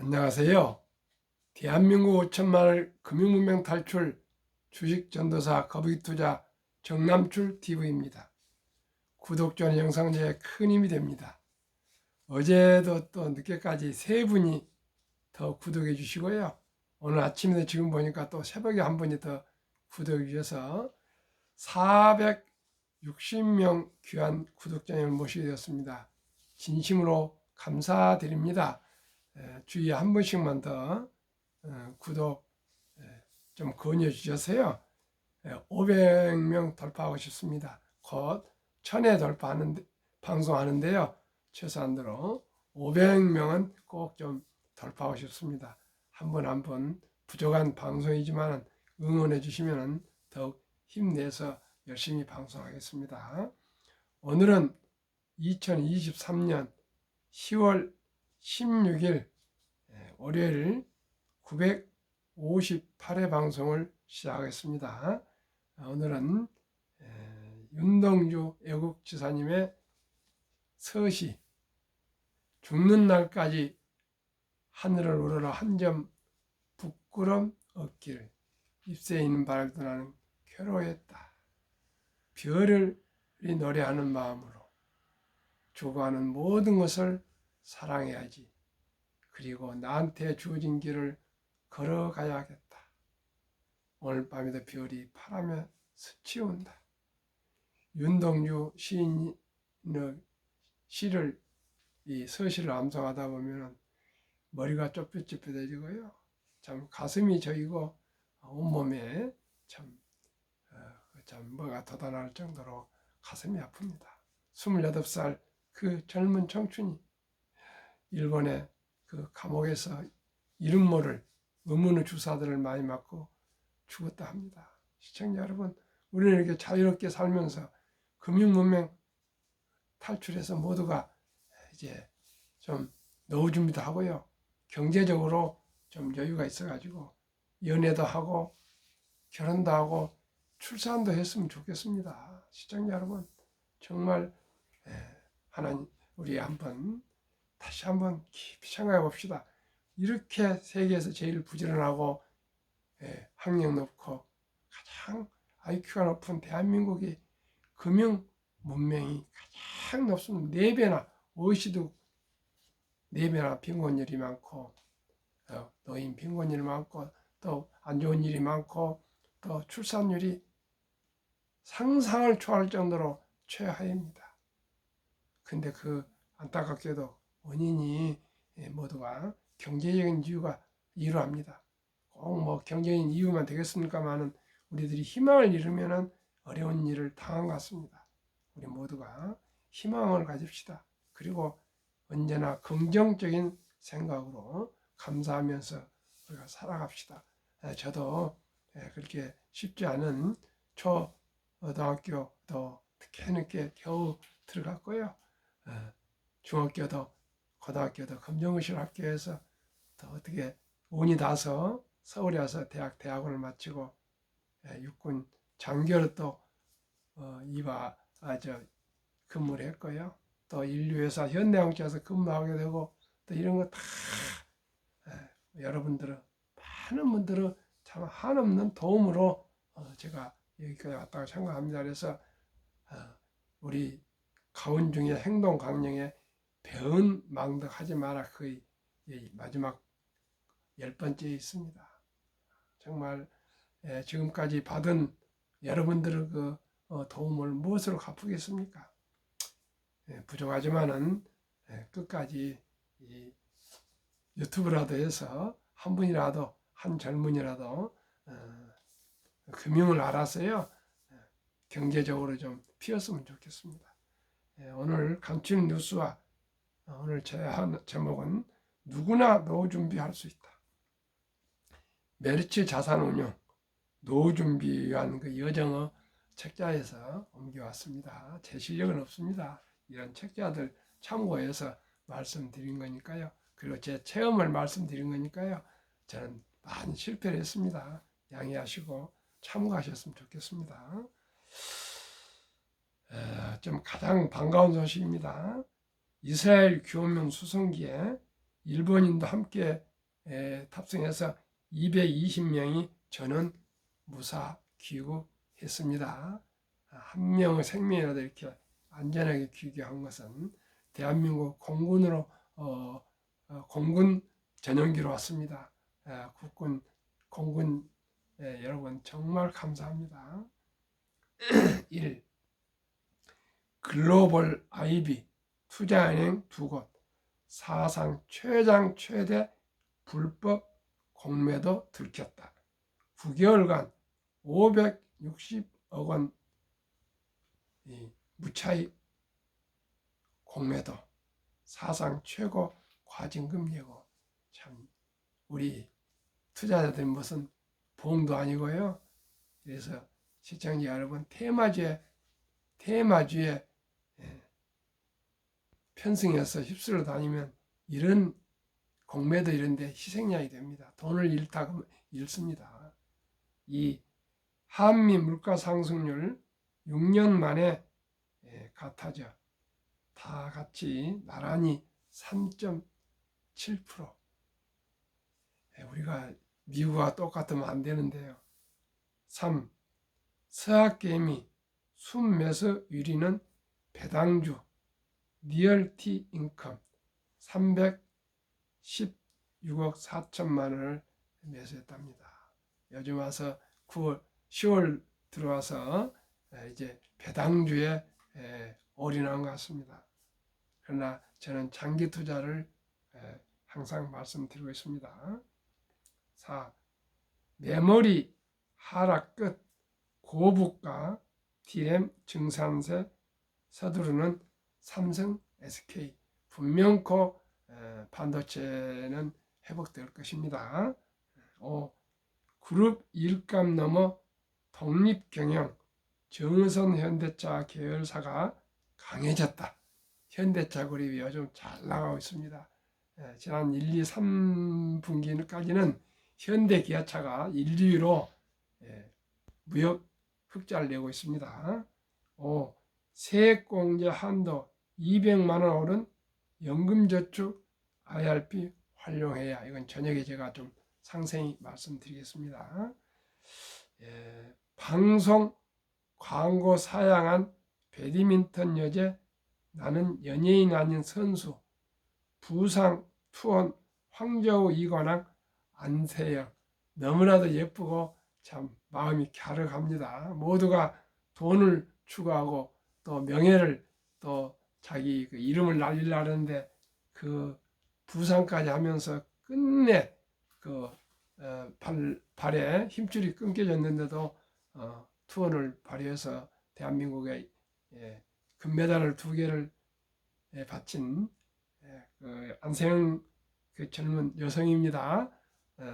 안녕하세요. 대한민국 5천만을 금융문명 탈출 주식전도사 거북이투자 정남출 TV입니다. 구독, 좋아요 영상 제에 큰 힘이 됩니다. 어제도 또 늦게까지 세 분이 더 구독해 주시고요. 오늘 아침에 지금 보니까 또 새벽에 한 분이 더 구독해 주셔서 460명 귀한 구독자님을 모시게 되었습니다. 진심으로 감사드립니다. 주위에 한 분씩만 더 구독 좀 권유해 주셔서요. 500명 돌파하고 싶습니다. 곧 1000회 돌파하는 방송하는데요. 최소한으로 500명은 꼭 좀 돌파하고 싶습니다. 한 분 한 분 부족한 방송이지만 응원해 주시면 더욱 힘내서 열심히 방송하겠습니다. 오늘은 2023년 10월 16일 월요일 958회 방송을 시작하겠습니다. 오늘은 윤동주 애국지사님의 서시 죽는 날까지 하늘을 우러러 한 점 부끄럼 없기를 잎새에 있는 바람도 나는 괴로웠다. 별을 노래하는 마음으로 죽어가는 모든 것을 사랑해야지. 그리고 나한테 주어진 길을 걸어가야겠다. 오늘 밤에도 별이 파라며 스치온다. 윤동주 시인의 시를 이 서시를 암송하다 보면 머리가 좁혀지고요. 참 가슴이 저리고 온몸에 참 뭐가 돋아날 정도로 가슴이 아픕니다. 28살 그 젊은 청춘이 일본의 그 감옥에서 이름 모를 의문의 주사들을 많이 맞고 죽었다 합니다. 시청자 여러분, 우리는 이렇게 자유롭게 살면서 금융문명 탈출해서 모두가 이제 좀 노후 준비도 하고요. 경제적으로 좀 여유가 있어가지고 연애도 하고 결혼도 하고 출산도 했으면 좋겠습니다. 시청자 여러분, 정말 하나님 우리 다시 한번 깊이 생각해 봅시다. 이렇게 세계에서 제일 부지런하고 학력 높고 가장 IQ가 높은 대한민국이 금융 문명이 가장 높습니다. 4배나 OECD 4배나 빈곤율이 많고 노인 빈곤율이 많고 또 안 좋은 일이 많고 또 출산율이 상상을 초월할 정도로 최하입니다. 근데 그 안타깝게도 원인이 모두가 경제적인 이유로 합니다. 꼭 뭐 경제적인 이유만 되겠습니까만은 우리들이 희망을 잃으면 어려운 일을 당한 것 같습니다. 우리 모두가 희망을 가집시다. 그리고 언제나 긍정적인 생각으로 감사하면서 우리가 살아갑시다. 저도 그렇게 쉽지 않은 초등학교도 늦게 겨우 들어갔고요. 중학교도 고등학교도 검정고시 학교에서 또 어떻게 운이 닿아서 서울에 와서 대학원을 마치고 육군 장교로 또 근무를 했고요. 또 인류회사 현대항공에서 근무하게 되고 또 이런 거 다 여러분들은 많은 분들은 참 한없는 도움으로 제가 여기까지 왔다고 생각합니다. 그래서 우리 가운 중에 행동 강령에 배은 망덕하지 마라 그 마지막 10번째에 있습니다. 정말 지금까지 받은 여러분들의 그 도움을 무엇으로 갚으겠습니까? 부족하지만은 끝까지 이 유튜브라도 해서 한 분이라도 한 젊은이라도 금융을 알아서요 경제적으로 좀 피었으면 좋겠습니다. 오늘 간추린 뉴스와 오늘 제목은 누구나 노후 준비할 수 있다. 메리츠 자산운용 노후 준비 위한 그 여정어 책자에서 옮겨왔습니다. 제 실력은 없습니다. 이런 책자들 참고해서 말씀드린 거니까요. 그리고 제 체험을 말씀드린 거니까요. 저는 많이 실패를 했습니다. 양해하시고 참고하셨으면 좋겠습니다. 좀 가장 반가운 소식입니다. 이스라엘 교훈명 수송기에 일본인도 함께 탑승해서 220명이 전원 무사 귀국했습니다. 한 명의 생명이라도 이렇게 안전하게 귀국한 것은 대한민국 공군으로 공군 전용기로 왔습니다. 국군 공군 여러분 정말 감사합니다. 1. 글로벌 IB 투자은행 2곳 사상 최대 불법 공매도 들켰다. 9개월간 560억 원 무차익 공매도, 사상 최고 과징금 예고. 참 우리 투자자들 무슨 보험도 아니고요. 그래서 시청자 여러분, 테마주에 편승해서 휩쓸려 다니면 이런 공매도 이런데 희생양이 됩니다. 돈을 잃습니다. 이 한미 물가 상승률 6년 만에 같아져. 다 같이 나란히 3.7%. 우리가 미국과 똑같으면 안 되는데요. 3. 서학개미 순매수 1위는 배당주 리얼티 인컴 316억 4천만 원을 매수했답니다. 요즘 와서 9월, 10월 들어와서 이제 배당주에 올인한 것 같습니다. 그러나 저는 장기 투자를 항상 말씀드리고 있습니다. 4. 메모리 하락 끝 고부가 DRAM 증산세 서두르는 삼성, SK 분명코 반도체는 회복될 것입니다. 5. 그룹 일감 넘어 독립경영 정의선 현대차 계열사가 강해졌다. 현대차 그룹이 요즘 잘 나가고 있습니다. 지난 1, 2, 3분기까지는 현대기아차가 1, 2위로 무역 흑자를 내고 있습니다. 5. 세액공제 한도 200만 원 오른 연금저축 IRP 활용해야. 이건 저녁에 제가 좀 상세히 말씀드리겠습니다. 방송 광고 사양한 배드민턴 여제 나는 연예인 아닌 선수 부상 투혼 황저우 이관왕 안세영 너무나도 예쁘고 참 마음이 갸륵합니다. 모두가 돈을 추구하고 또 명예를 또 자기 그 이름을 날리려는데 그 부상까지 하면서 끝내 그 발에 힘줄이 끊겨졌는데도 투혼을 발휘해서 대한민국에 금메달을 2개를 바친 그 안세영 그 젊은 여성입니다.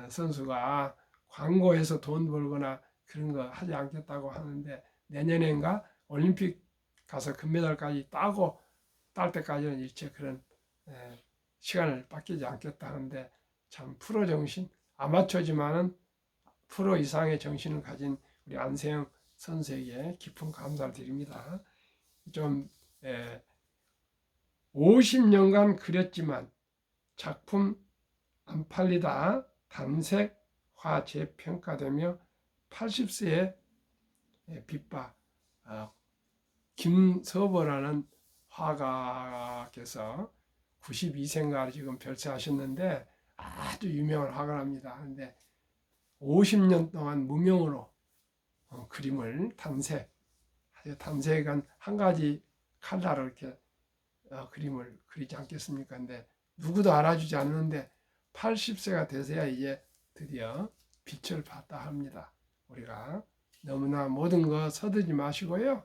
선수가 광고에서 돈 벌거나 그런 거 하지 않겠다고 하는데 내년엔가 올림픽 가서 금메달까지 딸 때까지는 일체 그런 시간을 뺏기지 않겠다 하는데 참 프로 정신, 아마추어지만은 프로 이상의 정신을 가진 우리 안세영 선수에게 깊은 감사를 드립니다. 좀 50년간 그렸지만 작품 안 팔리다 단색화 재평가되며 80세에 빗바 김서보라는 화가께서 92세인가 지금 별세하셨는데 아주 유명한 화가랍니다. 그런데 50년 동안 무명으로 그림을 단색은 한 가지 컬러로 이렇게 그림을 그리지 않겠습니까? 근데 누구도 알아주지 않는데 80세가 되서야 이제 드디어 빛을 봤다 합니다. 우리가 너무나 모든 거 서두지 마시고요.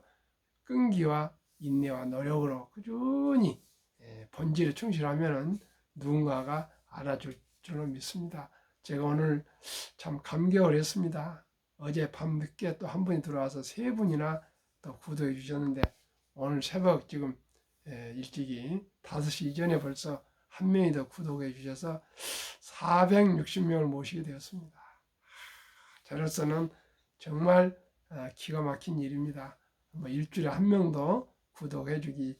끈기와 인내와 노력으로 꾸준히 본질에 충실하면 누군가가 알아줄 줄로 믿습니다. 제가 오늘 참 감격을 했습니다. 어제 밤늦게 또 한 분이 들어와서 3분이나 또 구독해 주셨는데 오늘 새벽 지금 일찍이 5시 이전에 벌써 한 명이 더 구독해 주셔서 460명을 모시게 되었습니다. 저로서는 정말 기가 막힌 일입니다. 일주일에 한 명도 구독해 주지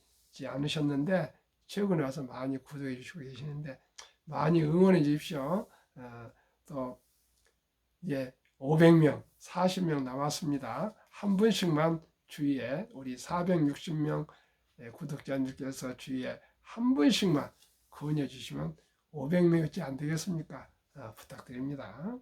않으셨는데 최근에 와서 많이 구독해 주시고 계시는데 많이 응원해 주십시오. 또 이제 500명, 40명 남았습니다. 한 분씩만 주위에 우리 460명 구독자님께서 주위에 한 분씩만 건의해 주시면 500명이지 안 되겠습니까? 부탁드립니다.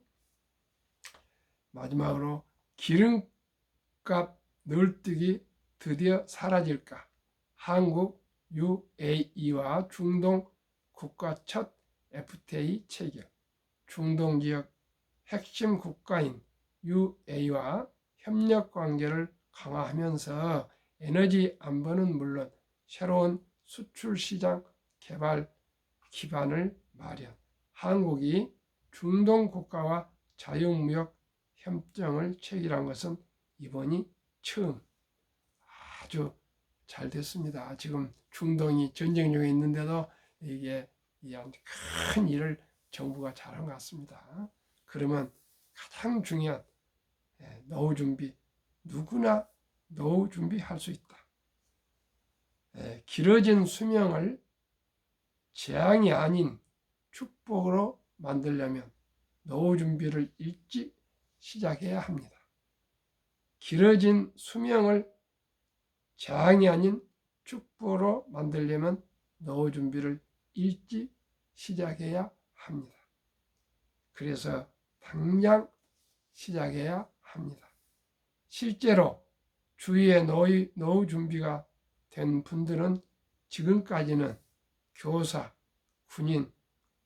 마지막으로 기름값 늘뛰기 드디어 사라질까? 한국 UAE와 중동 국가 첫 FTA 체결. 중동 지역 핵심 국가인 UAE와 협력 관계를 강화하면서 에너지 안보는 물론 새로운 수출 시장 개발 기반을 마련. 한국이 중동 국가와 자유무역 협정을 체결한 것은 이번이 처음. 아주 잘 됐습니다. 지금 중동이 전쟁 중에 있는데도 이게 큰 일을 정부가 잘한 것 같습니다. 그러면 가장 중요한 노후 준비, 누구나 노후 준비할 수 있다. 길어진 수명을 재앙이 아닌 축복으로 만들려면 노후 준비를 일찍 시작해야 합니다. 길어진 수명을 재앙이 아닌 축복으로 만들려면 노후 준비를 일찍 시작해야 합니다. 그래서 당장 시작해야 합니다. 실제로 주위에 노후 준비가 된 분들은 지금까지는 교사, 군인,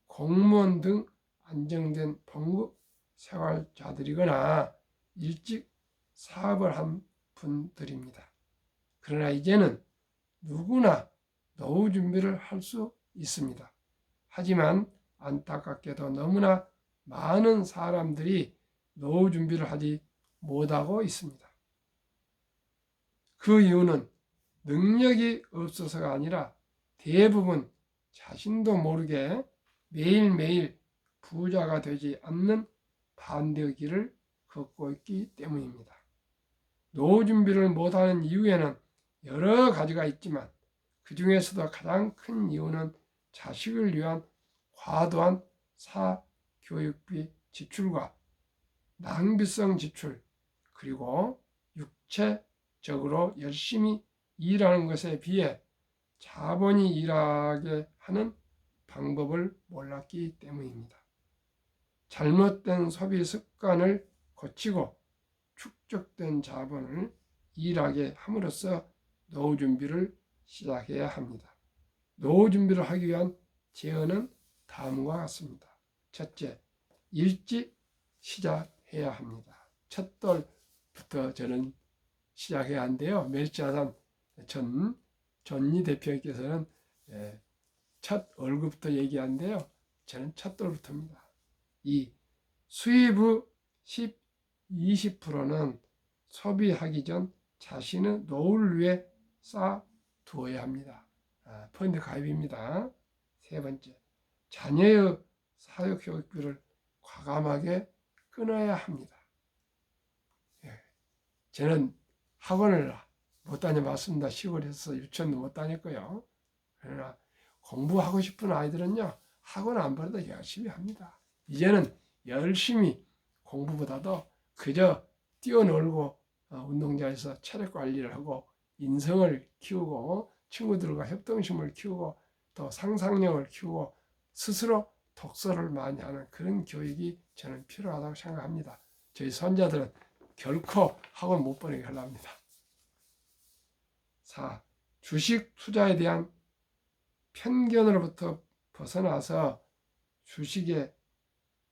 공무원 등 안정된 봉급 생활자들이거나 일찍 사업을 한 분들입니다. 그러나 이제는 누구나 노후 준비를 할 수 있습니다. 하지만 안타깝게도 너무나 많은 사람들이 노후 준비를 하지 못하고 있습니다. 그 이유는 능력이 없어서가 아니라 대부분 자신도 모르게 매일매일 부자가 되지 않는 반대길을 걷고 있기 때문입니다. 노후 준비를 못하는 이유에는 여러 가지가 있지만 그 중에서도 가장 큰 이유는 자식을 위한 과도한 사교육비 지출과 낭비성 지출, 그리고 육체적으로 열심히 일하는 것에 비해 자본이 일하게 하는 방법을 몰랐기 때문입니다. 잘못된 소비 습관을 고치고 축적된 자본을 일하게 함으로써 노후 준비를 시작해야 합니다. 노후 준비를 하기 위한 제언은 다음과 같습니다. 첫째, 일찍 시작해야 합니다. 첫 돌부터 저는 시작해야 한대요. 멸치아산 전니 대표님께서는 첫 월급부터 얘기하는데요. 저는 첫 돌부터입니다. 수입의 20%는 소비하기 전 자신의 노후를 위해 쌓아두어야 합니다. 펀드 가입입니다. 세 번째, 자녀의 사교육비를 과감하게 끊어야 합니다. 저는 학원을 못 다녀봤습니다. 시골에서 유치원도 못 다녔고요. 그러나 공부하고 싶은 아이들은요, 학원 안 보내도 열심히 합니다. 이제는 열심히 공부보다도 그저 뛰어놀고 운동장에서 체력 관리를 하고 인성을 키우고 친구들과 협동심을 키우고 또 상상력을 키우고 스스로 독서를 많이 하는 그런 교육이 저는 필요하다고 생각합니다. 저희 손자들은 결코 학원 못 보내게 하려 합니다. 4. 주식 투자에 대한 편견으로부터 벗어나서 주식에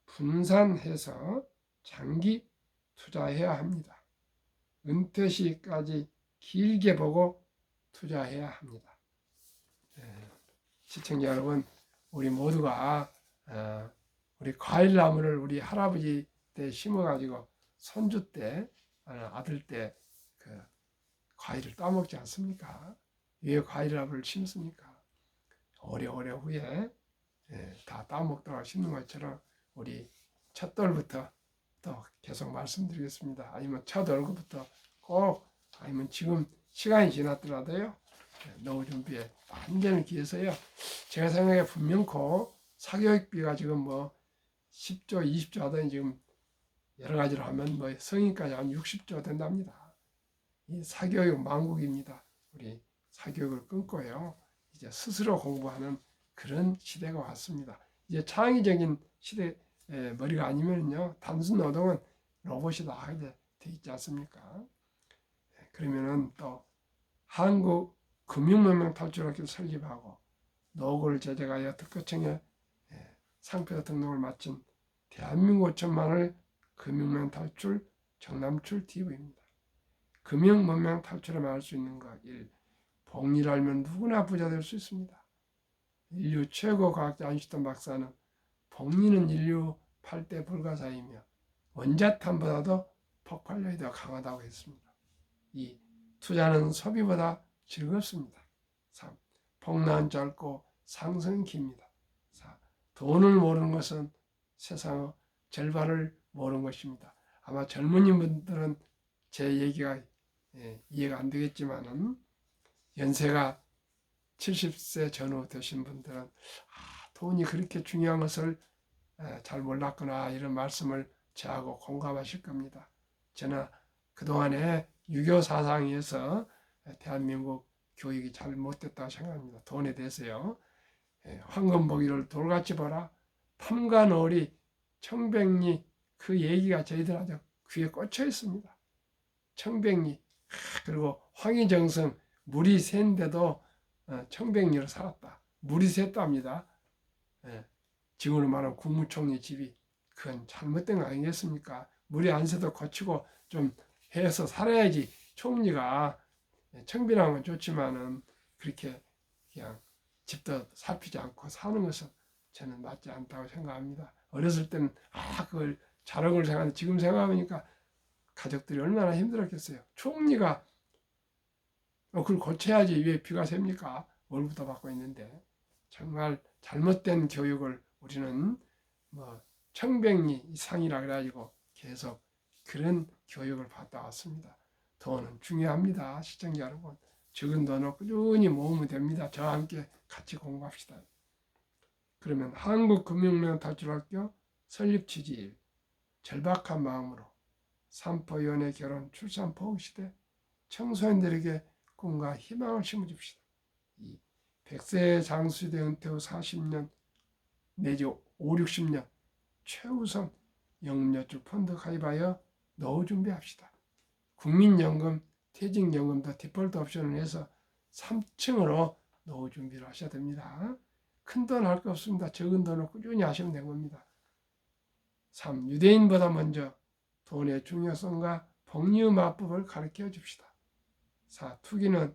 분산해서 장기 투자해야 합니다. 은퇴 시까지 길게 보고 투자해야 합니다. 시청자 여러분, 우리 모두가 우리 과일나무를 우리 할아버지 때 심어가지고 손주 때, 아들 때 그 과일을 따먹지 않습니까? 왜 과일나무를 심습니까? 오래오래 후에 다 따먹다가 심는 것처럼 우리 첫 돌부터 또 계속 말씀드리겠습니다. 아니면 첫 월급부터 꼭, 아니면 지금 시간이 지났더라도요, 노후 준비에 완전히 기해서요. 제가 생각에 분명코 사교육비가 지금 10조, 20조 하더니 지금 여러 가지로 하면 뭐 성인까지 하면 60조 된답니다. 이 사교육 망국입니다. 우리 사교육을 끊고요. 이제 스스로 공부하는 그런 시대가 왔습니다. 이제 창의적인 시대 머리가 아니면요 단순 노동은 로봇이 다 하게 돼 있지 않습니까? 그러면은 또 한국 금융문명 탈출학교 설립하고 노고를 제작하여 특허청에 상표 등록을 마친 대한민국 5천만을 금융문명 탈출 정남출 TV입니다. 금융문명 탈출에 말할 수 있는 것 1. 복리를 알면 누구나 부자 될 수 있습니다. 인류 최고 과학자 아인슈타인 박사는 복리는 인류 8대 불가사이며 원자탄보다도 폭발력이 더 강하다고 했습니다. 2. 투자는 소비보다 즐겁습니다. 3. 폭락은 짧고 상승은 깁니다. 4. 돈을 모르는 것은 세상의 절반을 모르는 것입니다. 아마 젊은이 분들은 제 얘기가 이해가 안 되겠지만은 연세가 70세 전후 되신 분들은 돈이 그렇게 중요한 것을 잘 몰랐구나 이런 말씀을 저하고 공감하실 겁니다. 저는 그동안에 유교 사상에서 대한민국 교육이 잘 못됐다고 생각합니다. 돈에 대해서요. 황금보기를 돌같이 보라. 탐관오리 청백리 그 얘기가 저희들 아주 귀에 꽂혀 있습니다. 청백리 그리고 황희정성 물이 샌데도 청백리로 살았다. 물이 샜답니다. 지금으로 말하면 국무총리 집이 그건 잘못된 거 아니겠습니까? 물이 안 새도 거치고 좀 해서 살아야지. 총리가 청빈한 건 좋지만은 그렇게 그냥 집도 살피지 않고 사는 것은 저는 맞지 않다고 생각합니다. 어렸을 때는 그걸 잘한 걸 생각하는데 지금 생각하니까 가족들이 얼마나 힘들었겠어요. 총리가 그걸 고쳐야지 왜 비가 셉니까? 월급도 받고 있는데 정말 잘못된 교육을 우리는 뭐 청백리 이상이라 그래가지고 계속 그런 교육을 받다 왔습니다. 돈은 중요합니다. 시청자 여러분. 적은 돈을 꾸준히 모으면 됩니다. 저와 함께 같이 공부합시다. 그러면 한국금융명탈출학교 설립 취지 절박한 마음으로 산포연애 결혼 출산 포옹 시대 청소년들에게 꿈과 희망을 심어줍시다. 2. 100세 장수대 은퇴 후 40년 내지 5, 60년 최우선 영업여출 펀드 가입하여 노후 준비합시다. 국민연금, 퇴직연금도 디폴트 옵션을 해서 3층으로 노후 준비를 하셔야 됩니다. 큰 돈 할 거 없습니다. 적은 돈을 꾸준히 하시면 된 겁니다. 3. 유대인보다 먼저 돈의 중요성과 복리의 마법을 가르쳐 줍시다. 4. 투기는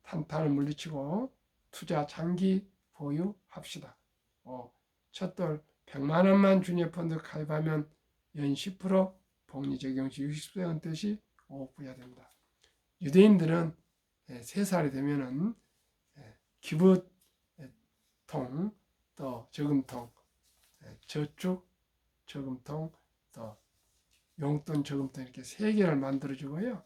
탄탄을 물리치고 투자 장기 보유합시다. 5. 첫돌 100만 원만 주니어 펀드 가입하면 연 10% 복리 적용 시 60세 은퇴 시 5억 부자 됩니다. 유대인들은 3살이 되면은 기부통, 또 저금통, 저축 저금통, 또 용돈 저금통 이렇게 3개를 만들어주고요.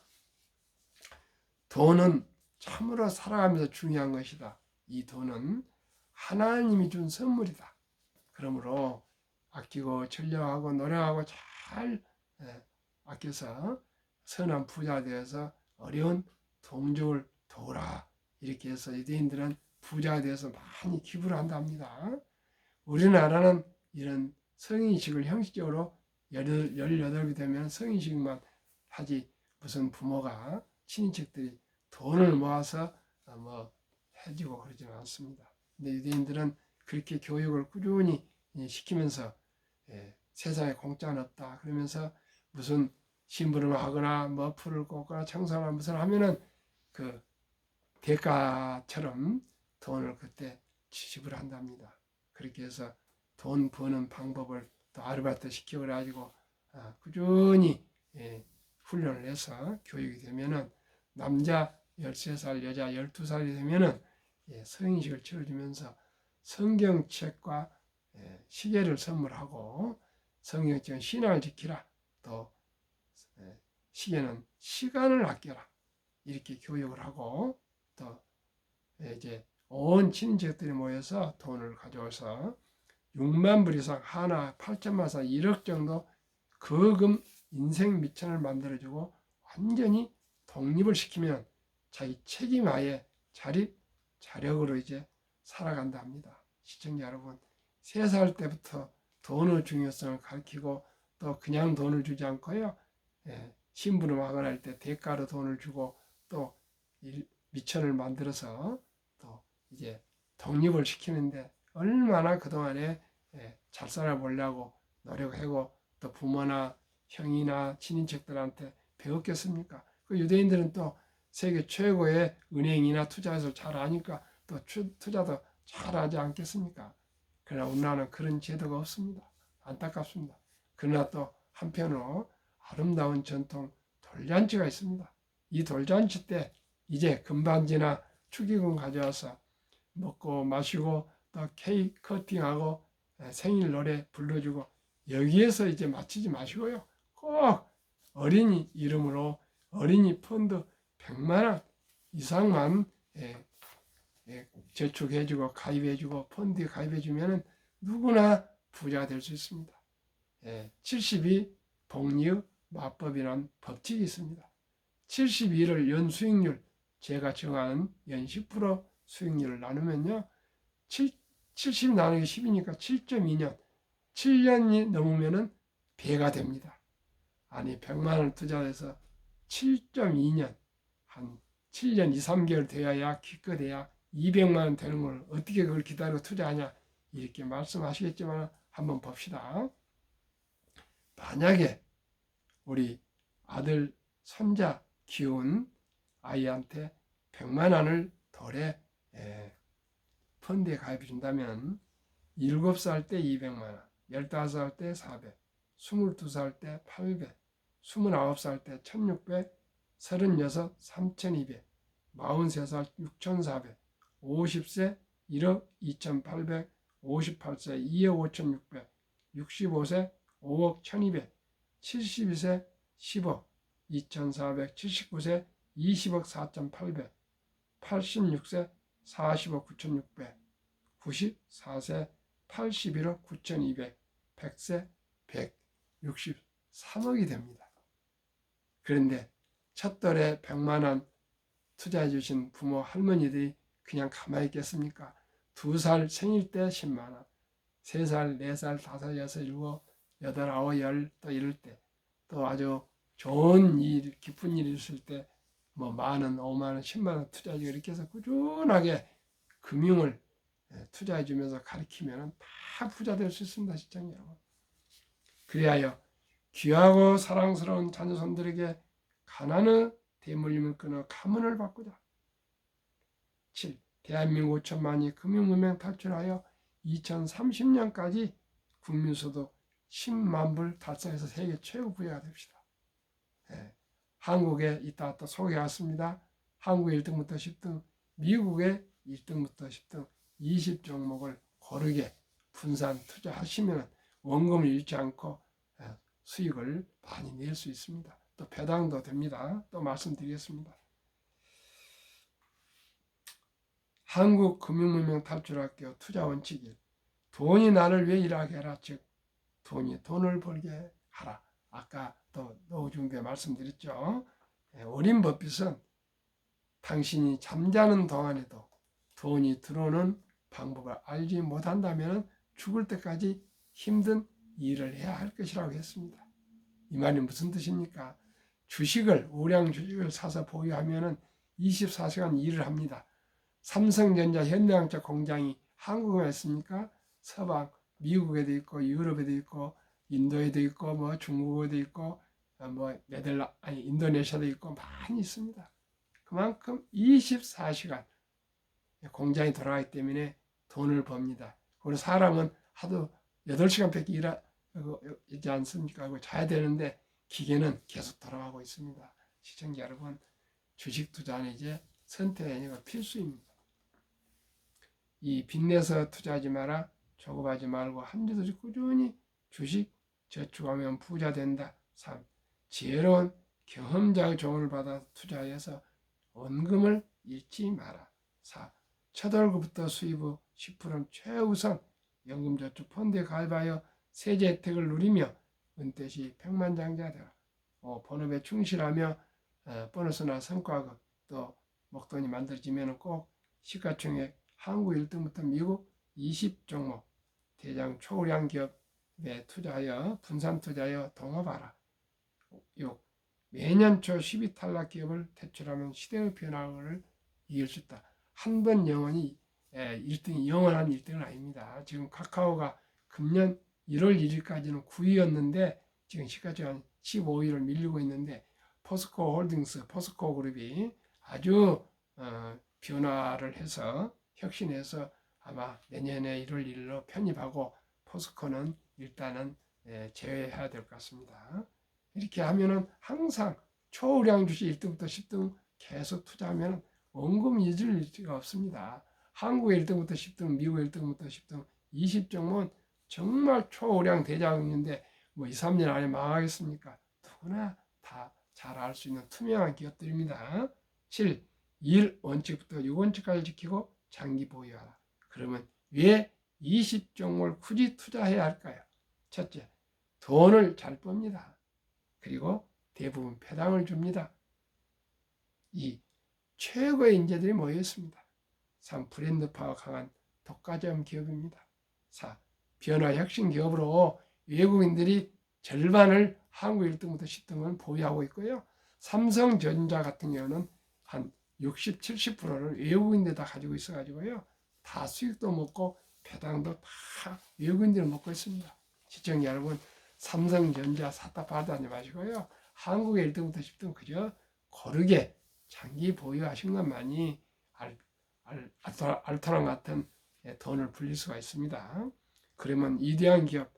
돈은 참으로 살아가면서 중요한 것이다. 이 돈은 하나님이 준 선물이다. 그러므로 아끼고 전략하고 노력하고 잘 아껴서 선한 부자 되어서 어려운 동족을 도우라. 이렇게 해서 유대인들은 부자에 대해서 많이 기부를 한답니다. 우리나라는 이런 성인식을 형식적으로 18이 되면 성인식만 하지 무슨 부모가 친인척들이 돈을 모아서 뭐 해주고 그러지는 않습니다. 근데 유대인들은 그렇게 교육을 꾸준히 시키면서 세상에 공짜는 없다. 그러면서 무슨 심부름을 하거나 뭐 풀을 꽂거나 청소나 무슨 하면은 그 대가처럼 돈을 그때 지급을 한답니다. 그렇게 해서 돈 버는 방법을 또 아르바이트 시키고 그래가지고 꾸준히 훈련을 해서 교육이 되면은 남자 13살, 여자 12살이 되면은 성인식을 치러주면서 성경책과 시계를 선물하고 성경책은 신앙을 지키라. 또 시계는 시간을 아껴라. 이렇게 교육을 하고 또 이제 온 친인척들이 모여서 돈을 가져와서 6만 불 이상 하나 8천만 이상 1억 정도 거금 인생 미천을 만들어주고 완전히 독립을 시키면 자기 책임하에 자력으로 이제 살아간다 합니다. 시청자 여러분, 3살 때부터 돈의 중요성을 가르치고 또 그냥 돈을 주지 않고요. 신부름학원 할 때 대가로 돈을 주고 또 미천을 만들어서 또 이제 독립을 시키는데 얼마나 그동안에 잘 살아보려고 노력하고 또 부모나 형이나 친인척들한테 배웠겠습니까? 그 유대인들은 또 세계 최고의 은행이나 투자에서 잘 아니까 또 투자도 잘 하지 않겠습니까? 그러나 우리나라는 그런 제도가 없습니다. 안타깝습니다. 그러나 또 한편으로 아름다운 전통 돌잔치가 있습니다. 이 돌잔치 때 이제 금반지나 축의금 가져와서 먹고 마시고 또 케이크 커팅하고 생일 노래 불러주고 여기에서 이제 마치지 마시고요. 꼭 어린이 이름으로 어린이 펀드 100만 원 이상만 저축해주고 가입해주고 펀드에 가입해주면 누구나 부자가 될 수 있습니다. 72 복리의 마법이라는 법칙이 있습니다. 72를 연 수익률, 제가 정한 연 10% 수익률을 나누면요. 70 나누기 10이니까 7.2년, 7년이 넘으면 배가 됩니다. 아니 100만 원 투자해서 7.2년, 한 7년 2, 3개월 돼야 기껏해야 200만 원 되는 걸 어떻게 그걸 기다리고 투자하냐 이렇게 말씀하시겠지만 한번 봅시다. 만약에 우리 아들, 손자 키운 아이한테 100만 원을 덜에 펀드에 가입해 준다면 7살 때 200만 원, 15살 때 400, 22살 때 800, 29살 때 1600, 36, 3200, 43살 6400, 50세 1억 2800, 58세 2억 5600, 65세 5억 1200, 72세 10억 2400, 79세 20억 4800, 86세 40억 9600, 94세 81억 9200, 100세 163억이 됩니다. 그런데 첫돌에 100만 원 투자해 주신 부모 할머니들이 그냥 가만히 있겠습니까? 2살 생일 때 10만 원, 3살, 4살, 5, 6, 7, 8, 9, 10 또 이럴 때 또 아주 좋은 일, 기쁜 일이 있을 때 뭐 만 원, 5만 원, 10만 원 투자해 주고 이렇게 해서 꾸준하게 금융을 투자해 주면서 가르치면 다 부자 될 수 있습니다. 시청자 여러분. 그리하여 귀하고 사랑스러운 자녀손들에게 가난의 대물림을 끊어 가문을 바꾸자. 7. 대한민국 5천만이 금융문명 탈출하여 2030년까지 국민소득 10만 불 달성해서 세계 최고 부자가 됩시다. 한국에 이따 또 소개했습니다. 한국의 1등부터 10등, 미국의 1등부터 10등 20종목을 고르게 분산 투자하시면 원금을 잃지 않고 수익을 많이 낼 수 있습니다. 또 배당도 됩니다. 또 말씀드리겠습니다. 한국금융문명 탈출학교 투자원칙 1. 돈이 나를 위해 일하게 하라. 즉 돈이 돈을 벌게 하라. 아까 또 노후 준비에 말씀드렸죠. 어린 법빗은 당신이 잠자는 동안에도 돈이 들어오는 방법을 알지 못한다면 죽을 때까지 힘든 일을 해야 할 것이라고 했습니다. 이 말이 무슨 뜻입니까? 우량 주식을 사서 보유하면 24시간 일을 합니다. 삼성전자, 현대양자 공장이 한국에 있습니까? 서방, 미국에도 있고, 유럽에도 있고, 인도에도 있고, 뭐 중국에도 있고, 뭐 인도네시아도 있고 많이 있습니다. 그만큼 24시간 공장이 돌아가기 때문에 돈을 법니다. 그리고 사람은 하도 8시간밖에 일하지 않습니까? 자야 되는데 기계는 계속 돌아가고 있습니다. 시청자 여러분, 주식 투자는 이제 선택이 필수입니다. 이 빚내서 투자하지 마라, 조급하지 말고 한주도 꾸준히 주식 저축하면 부자 된다. 3. 지혜로운 경험자의 조언을 받아 투자해서 원금을 잃지 마라. 4. 첫 월급부터 수입 후 10%는 최우선 연금저축펀드에 가입하여 세제 혜택을 누리며 은퇴 시 백만장자 되라. 본업에 충실하며 보너스나 성과급 또 목돈이 만들어지면 꼭 시가총액 한국 1등부터 미국 20종목 대장 초우량 기업에 투자하여 분산 투자하여 동업하라. 6. 매년 초 12 탈락 기업을 퇴출하면 시대의 변화를 이길 수 있다. 한 번 영원히 1등이 영원한 1등은 아닙니다. 지금 카카오가 금년 1월 1일까지는 9위였는데 지금 시가총액 15위를 밀리고 있는데 포스코 홀딩스, 포스코 그룹이 아주 변화를 해서 혁신해서 아마 내년에 1월 1일로 편입하고 포스코는 일단은 제외해야 될 것 같습니다. 이렇게 하면은 항상 초우량 주식 1등부터 10등 계속 투자하면 원금 잊을 수가 없습니다. 한국의 1등부터 10등, 미국의 1등부터 10등, 20종목은 정말 초우량 대장인데 뭐 2, 3년 안에 망하겠습니까? 누구나 다 잘 알 수 있는 투명한 기업들입니다. 7. 1원칙부터 6원칙까지 지키고 장기 보유하라. 그러면 왜 20종목을 굳이 투자해야 할까요? 첫째, 돈을 잘 빱니다. 그리고 대부분 배당을 줍니다. 2. 최고의 인재들이 모여 있습니다. 3. 브랜드파워 강한 독과점 기업입니다. 4. 변화 혁신 기업으로 외국인들이 절반을 한국 1등부터 10등을 보유하고 있고요. 삼성전자 같은 경우는 한 60, 70%를 외국인들 다 가지고 있어가지고요. 다 수익도 먹고 배당도 다 외국인들이 먹고 있습니다. 시청자 여러분, 삼성전자 샀다 팔다 하지 마시고요. 한국의 1등부터 10등 그저 고르게 장기 보유하신 것만이 알토란 같은 돈을 불릴 수가 있습니다. 그러면 위대한 기업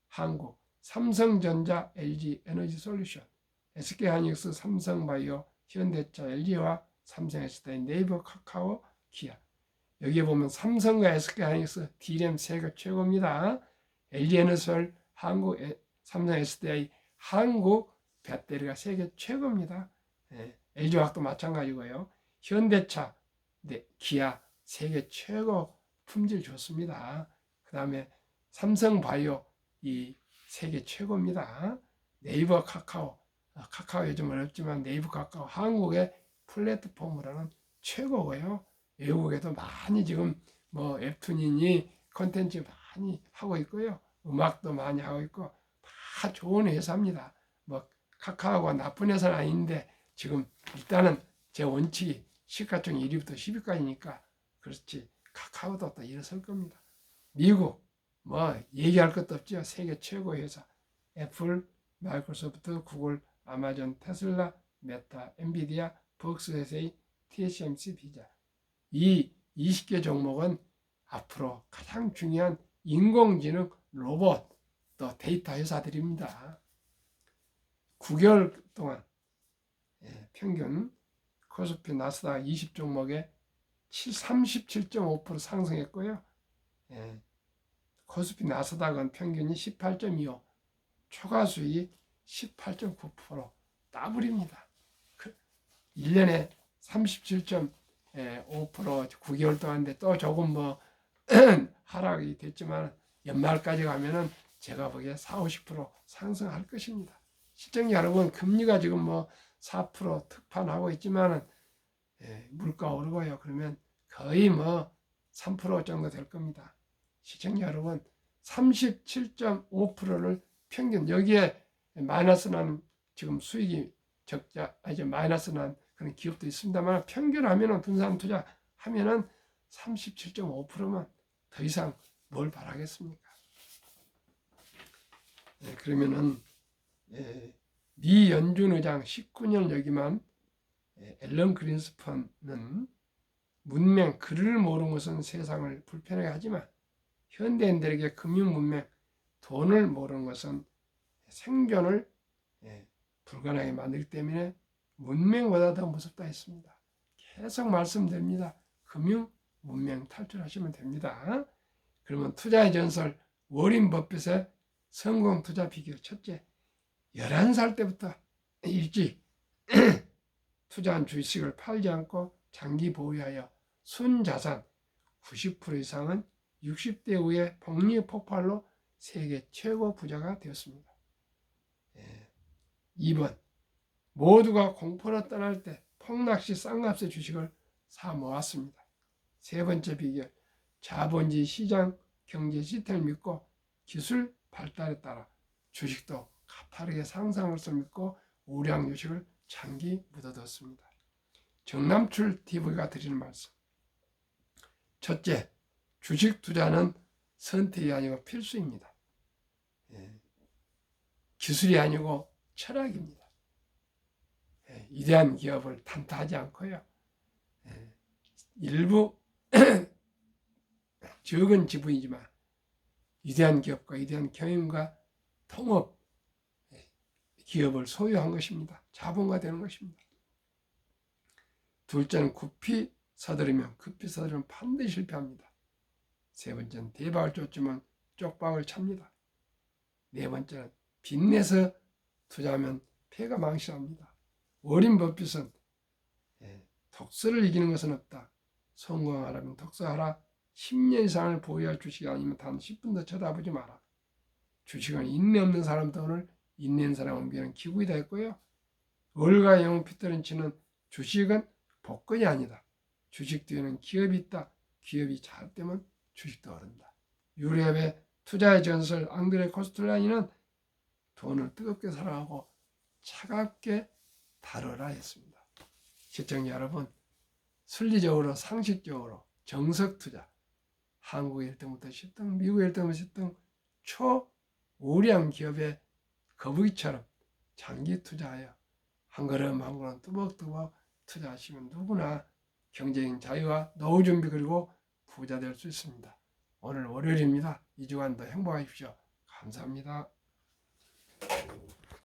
한국 삼성전자, LG 에너지솔루션, SK하이닉스, 삼성바이오, 현대차, LG와 삼성에스테이, 네이버, 카카오, 기아. 여기에 보면 삼성과 SK하이닉스 D램 세계 최고입니다. LG에너솔, 한국 삼성 SDI, 한국 배터리가 세계 최고입니다. LG화학도 마찬가지고요. 현대차, 기아 세계 최고 품질 좋습니다. 그 다음에 삼성바이오 이 세계 최고입니다. 네이버, 카카오, 카카오 요즘 어렵지만 네이버, 카카오 한국의 플랫폼으로는 최고고요. 외국에도 많이 지금 뭐 웹툰이니 콘텐츠 많이 하고 있고요. 음악도 많이 하고 있고 다 좋은 회사입니다. 뭐 카카오가 나쁜 회사는 아닌데 지금 일단은 제 원칙이 시가총액 1위부터 10위까지니까 그렇지 카카오도 또 일어설 겁니다. 미국 뭐 얘기할 것도 없죠. 세계 최고 회사 애플, 마이크로소프트, 구글, 아마존, 테슬라, 메타, 엔비디아, 벅스에세이, TSMC, 비자 이 20개 종목은 앞으로 가장 중요한 인공지능, 로봇, 또 데이터 회사들입니다. 9개월 동안 평균 코스피 나스닥 20종목에 37.5% 상승했고요. 코스피 나스닥은 평균이 18.25, 초과 수익이 18.9% 더블입니다. 1년에 37.5% 9개월 동안인데 또 조금 뭐 하락이 됐지만 연말까지 가면은 제가 보기에 4, 50% 상승할 것입니다. 시청자 여러분, 금리가 지금 뭐 4% 특판하고 있지만은 물가 오르고요. 그러면 거의 뭐 3% 정도 될 겁니다. 시청자 여러분, 37.5%를 평균 여기에 마이너스 난 지금 수익이 적자 이제 마이너스 난 그런 기업도 있습니다만 평균하면은 분산 투자 하면은 37.5%면 더 이상 뭘 바라겠습니까? 그러면은 미 연준 의장 19년 여기만 앨런 그린스펀은 문맹 글을 모르는 것은 세상을 불편하게 하지만 현대인들에게 금융 문맹 돈을 모르는 것은 생존을 불가능하게 만들기 때문에 문맹보다 더 무섭다 했습니다. 계속 말씀드립니다. 금융 문맹 탈출하시면 됩니다. 그러면 투자의 전설 워린 버핏의 성공 투자 비결 첫째, 11살 때부터 일찍 투자한 주식을 팔지 않고 장기 보유하여 순자산 90% 이상은 60대 이후에 복리 폭발로 세계 최고 부자가 되었습니다. 2번, 모두가 공포로 떠날 때 폭락시 싼값의 주식을 사 모았습니다. 세 번째 비결, 자본주의 시장 경제 시스템을 믿고 기술 발달에 따라 주식도 가파르게 상승할 것을 믿고 우량 주식을 장기 묻어뒀습니다. 정남출 TV가 드리는 말씀. 첫째, 주식 투자는 선택이 아니고 필수입니다. 기술이 아니고 철학입니다. 위대한 기업을 탓하지 않고요. 일부 적은 지분이지만 위대한 기업과 위대한 경영과 통업 기업을 소유한 것입니다. 자본가 되는 것입니다. 둘째는 급히 서두르면 반드시 실패합니다. 세 번째는 대박을 쫓지만 쪽박을 찹니다. 네 번째는 빚내서 투자하면 패가 망신합니다. 워린 버핏은 독서를 이기는 것은 없다. 성공하려면 독서하라. 10년 이상을 보유할 주식이 아니면 단 10분도 쳐다보지 마라. 주식은 인내 없는 사람 돈을 인내 있는 사람을 옮기는 기구이다 했고요. 월가 영웅 피터 린치는 주식은 복권이 아니다. 주식 뒤에는 기업이 있다. 기업이 잘되면 주식도 오른다. 유럽의 투자의 전설 앙드레 코스텔라니는 돈을 뜨겁게 사랑하고 차갑게 다루라 했습니다. 시청자 여러분, 순리적으로 상식적으로 정석 투자, 한국 1등부터 10등, 미국 1등부터 10등 초우량 기업의 거북이처럼 장기 투자하여 한 걸음 한 걸음 뚜벅뚜벅 투자하시면 누구나 경제적 자유와 노후 준비 그리고 부자 될 수 있습니다. 오늘 월요일입니다. 2주간도 행복하십시오. 감사합니다.